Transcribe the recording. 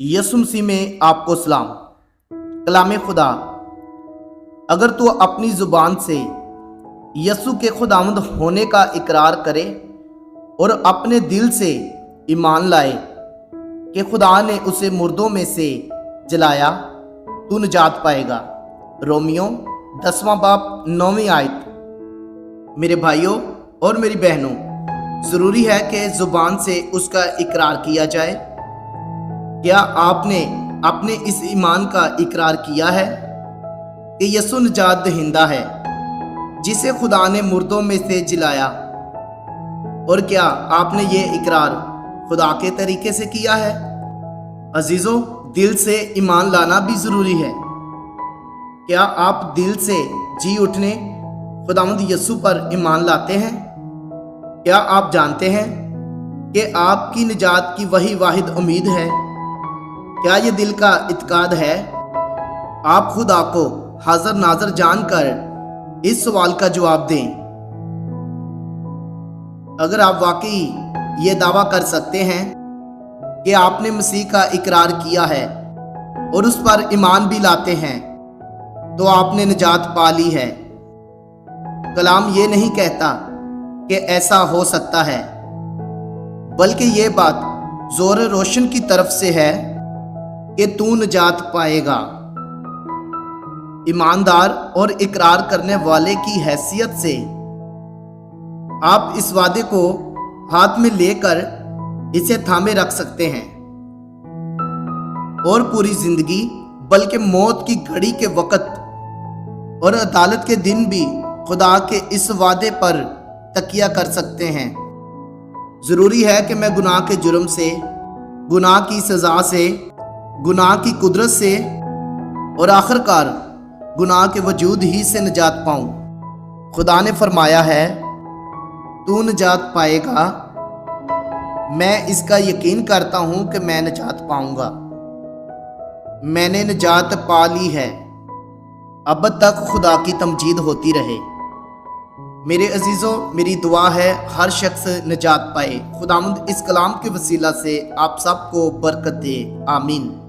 यसु मसीह में आपको सलाम। कलाम खुदा, अगर तू अपनी ज़ुबान से यसु के खुदावंद होने का इकरार करे और अपने दिल से ईमान लाए कि खुदा ने उसे मुर्दों में से जलाया, तू निजात पाएगा। रोमियो 10वां बाब 9वीं आयत। मेरे भाइयों और मेरी बहनों, ज़रूरी है कि ज़ुबान से उसका इकरार किया जाए। क्या आपने अपने इस ईमान का इकरार किया है कि यसु निजात दहिंदा है, जिसे खुदा ने मुर्दों में से जिलाया? और क्या आपने ये इकरार खुदा के तरीके से किया है? अजीजों, दिल से ईमान लाना भी ज़रूरी है। क्या आप दिल से जी उठने खुदावंद यसु पर ईमान लाते हैं? क्या आप जानते हैं कि आपकी निजात की वही वाहिद उम्मीद है? क्या ये दिल का इत्काद है? आप खुदा को हाज़र नाज़र जानकर इस सवाल का जवाब दें। अगर आप वाकई ये दावा कर सकते हैं कि आपने मसीह का इकरार किया है और उस पर ईमान भी लाते हैं, तो आपने निजात पा ली है। कलाम ये नहीं कहता कि ऐसा हो सकता है, बल्कि ये बात जोर रोशन की तरफ से है कि तू निजात पाएगा। ईमानदार और इकरार करने वाले की हैसियत से आप इस वादे को हाथ में लेकर इसे थामे रख सकते हैं और पूरी जिंदगी, बल्कि मौत की घड़ी के वक्त और अदालत के दिन भी खुदा के इस वादे पर तकिया कर सकते हैं। ज़रूरी है कि मैं गुनाह के जुर्म से, गुनाह की सज़ा से, गुनाह की कुदरत से और आखिरकार गुनाह के वजूद ही से निजात पाऊं। खुदा ने फरमाया है, तू निजात पाएगा। मैं इसका यकीन करता हूं कि मैं निजात पाऊंगा। मैंने निजात पा ली है। अब तक खुदा की तमजीद होती रहे। मेरे अजीज़ों, मेरी दुआ है हर शख्स निजात पाए। खुदावंद इस कलाम के वसीला से आप सबको बरकत दे। आमीन।